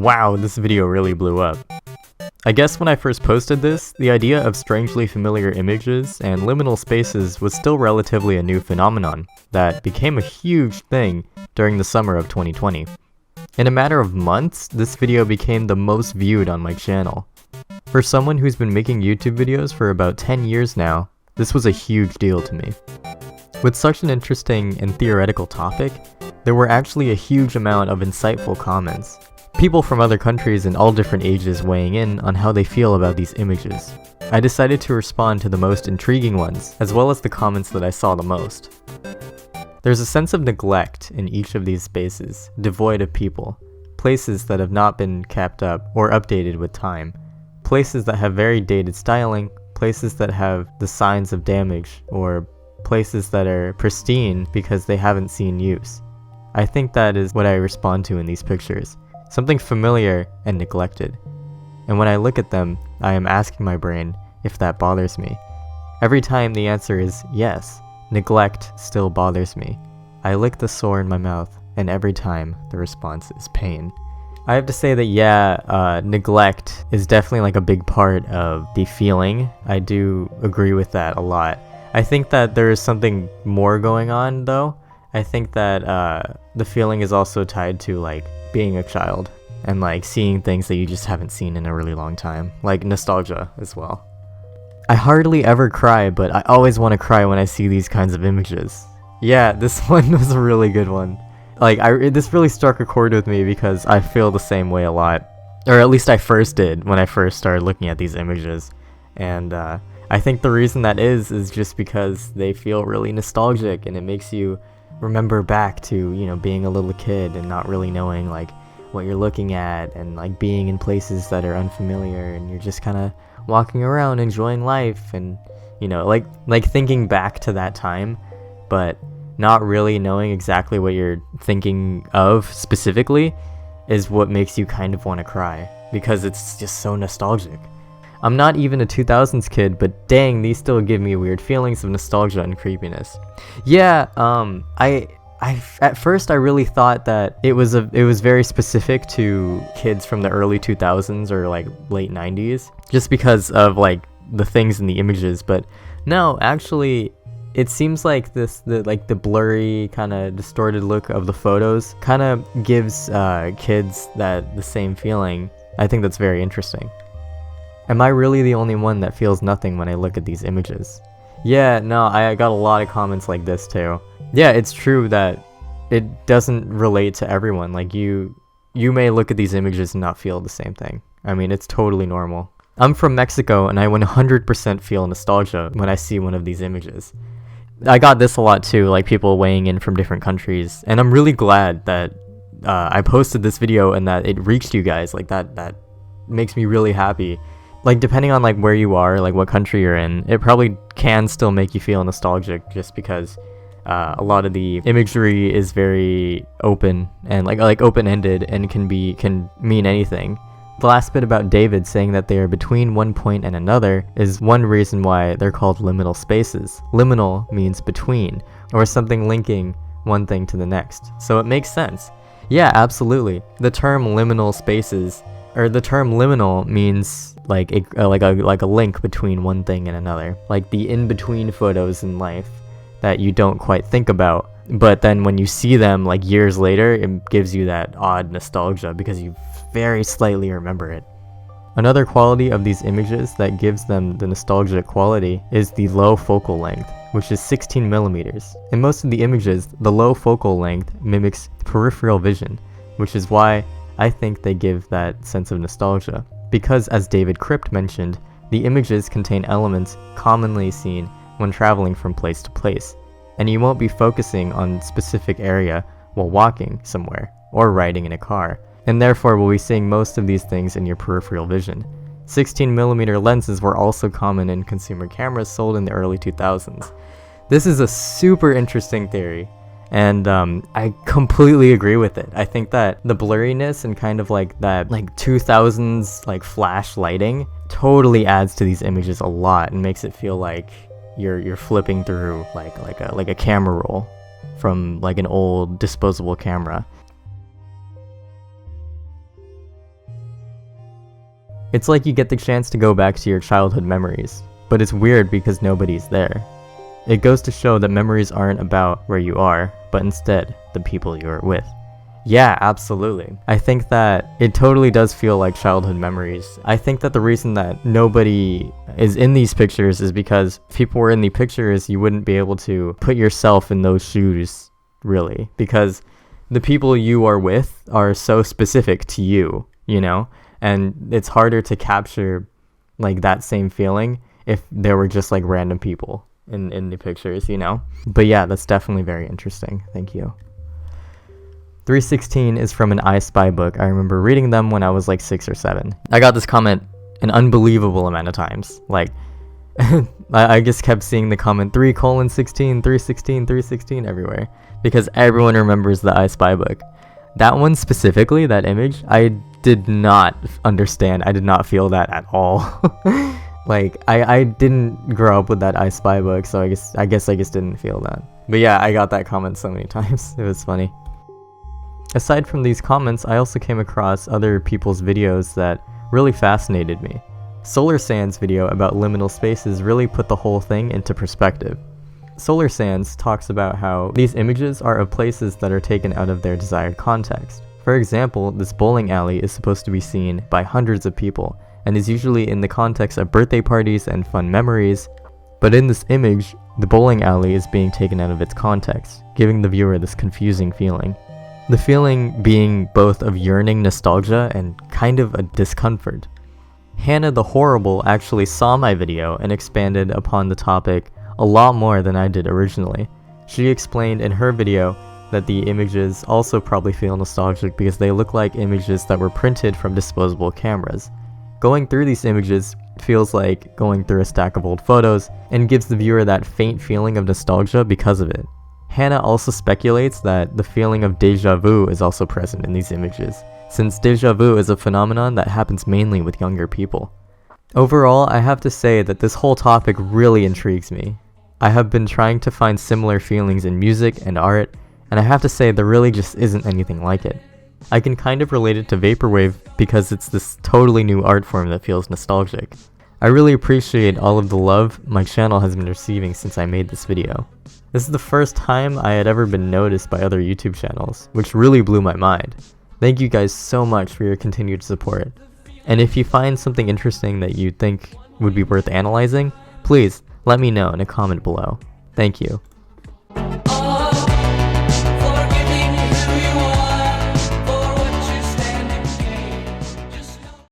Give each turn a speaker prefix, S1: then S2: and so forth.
S1: Wow, this video really blew up. I guess when I first posted this, the idea of strangely familiar images and liminal spaces was still relatively a new phenomenon that became a huge thing during the summer of 2020. In a matter of months, this video became the most viewed on my channel. For someone who's been making YouTube videos for about 10 years now, this was a huge deal to me. With such an interesting and theoretical topic, there were actually a huge amount of insightful comments. People from other countries and all different ages weighing in on how they feel about these images. I decided to respond to the most intriguing ones, as well as the comments that I saw the most. There's a sense of neglect in each of these spaces, devoid of people, places that have not been kept up or updated with time, places that have very dated styling, places that have the signs of damage, or places that are pristine because they haven't seen use. I think that is what I respond to in these pictures. Something familiar and neglected. And when I look at them, I am asking my brain if that bothers me. Every time the answer is yes, neglect still bothers me. I lick the sore in my mouth, and every time the response is pain. I have to say that neglect is definitely like a big part of the feeling. I do agree with that a lot. I think that there is something more going on though. I think that the feeling is also tied to like being a child and like seeing things that you just haven't seen in a really long time, like nostalgia as well. I hardly ever cry, but I always want to cry when I see these kinds of images. Yeah, this one was a really good one. Like this really struck a chord with me because I feel the same way a lot, or at least I first did when I first started looking at these images. And I think the reason that is just because they feel really nostalgic, and it makes you remember back to, you know, being a little kid and not really knowing like what you're looking at, and like being in places that are unfamiliar, and you're just kind of walking around enjoying life, and you know, like thinking back to that time, but not really knowing exactly what you're thinking of specifically is what makes you kind of want to cry, because it's just so nostalgic. I'm not even a 2000s kid, but dang, these still give me weird feelings of nostalgia and creepiness. Yeah, at first I really thought that it was very specific to kids from the early 2000s or like late 90s, just because of like the things in the images. But no, actually, it seems like the blurry kind of distorted look of the photos kind of gives kids the same feeling. I think that's very interesting. Am I really the only one that feels nothing when I look at these images? Yeah, no, I got a lot of comments like this too. Yeah, it's true that it doesn't relate to everyone. Like you may look at these images and not feel the same thing. I mean, it's totally normal. I'm from Mexico, and I 100% feel nostalgia when I see one of these images. I got this a lot too, like people weighing in from different countries, and I'm really glad that I posted this video and that it reached you guys. Like that makes me really happy. Like depending on like where you are, like what country you're in, it probably can still make you feel nostalgic, just because a lot of the imagery is very open and like open-ended, and can mean anything. The last bit about David saying that they are between one point and another is one reason why they're called liminal spaces. Liminal means between, or something linking one thing to the next, so it makes sense. Yeah, absolutely. The term liminal spaces, or the term liminal, means like a link between one thing and another, like the in-between photos in life that you don't quite think about, but then when you see them like years later, it gives you that odd nostalgia because you very slightly remember it. Another quality of these images that gives them the nostalgic quality is the low focal length, which is 16 millimeters. In most of the images, the low focal length mimics peripheral vision, which is why I think they give that sense of nostalgia. Because, as David Crypt mentioned, the images contain elements commonly seen when traveling from place to place, and you won't be focusing on a specific area while walking somewhere or riding in a car, and therefore will be seeing most of these things in your peripheral vision. 16mm lenses were also common in consumer cameras sold in the early 2000s. This is a super interesting theory, and I completely agree with it. I think that the blurriness and kind of like that like 2000s like flash lighting totally adds to these images a lot and makes it feel like you're flipping through like a camera roll from like an old disposable camera. It's like you get the chance to go back to your childhood memories, but it's weird because nobody's there. It goes to show that memories aren't about where you are, but instead the people you are with. Yeah, absolutely. I think that it totally does feel like childhood memories. I think that the reason that nobody is in these pictures is because if people were in the pictures, you wouldn't be able to put yourself in those shoes, really, because the people you are with are so specific to you, you know? And it's harder to capture like that same feeling if there were just like random people in the pictures, you know? But yeah, that's definitely very interesting. Thank you. 316 is from an I Spy book. I remember reading them when I was like 6 or 7. I got this comment an unbelievable amount of times. Like, I just kept seeing the comment 3:16, 316, 316 everywhere. Because everyone remembers the I Spy book. That one specifically, that image, I did not understand. I did not feel that at all. Like, I didn't grow up with that I Spy book, so I guess I just didn't feel that. But yeah, I got that comment so many times. It was funny. Aside from these comments, I also came across other people's videos that really fascinated me. Solar Sand's video about liminal spaces really put the whole thing into perspective. Solar Sands talks about how these images are of places that are taken out of their desired context. For example, this bowling alley is supposed to be seen by hundreds of people, and is usually in the context of birthday parties and fun memories, but in this image, the bowling alley is being taken out of its context, giving the viewer this confusing feeling. The feeling being both of yearning nostalgia and kind of a discomfort. Hannah the Horrible actually saw my video and expanded upon the topic a lot more than I did originally. She explained in her video that the images also probably feel nostalgic because they look like images that were printed from disposable cameras. Going through these images feels like going through a stack of old photos and gives the viewer that faint feeling of nostalgia because of it. Hannah also speculates that the feeling of déjà vu is also present in these images, since déjà vu is a phenomenon that happens mainly with younger people. Overall, I have to say that this whole topic really intrigues me. I have been trying to find similar feelings in music and art, and I have to say there really just isn't anything like it. I can kind of relate it to Vaporwave because it's this totally new art form that feels nostalgic. I really appreciate all of the love my channel has been receiving since I made this video. This is the first time I had ever been noticed by other YouTube channels, which really blew my mind. Thank you guys so much for your continued support. And if you find something interesting that you think would be worth analyzing, please let me know in a comment below. Thank you.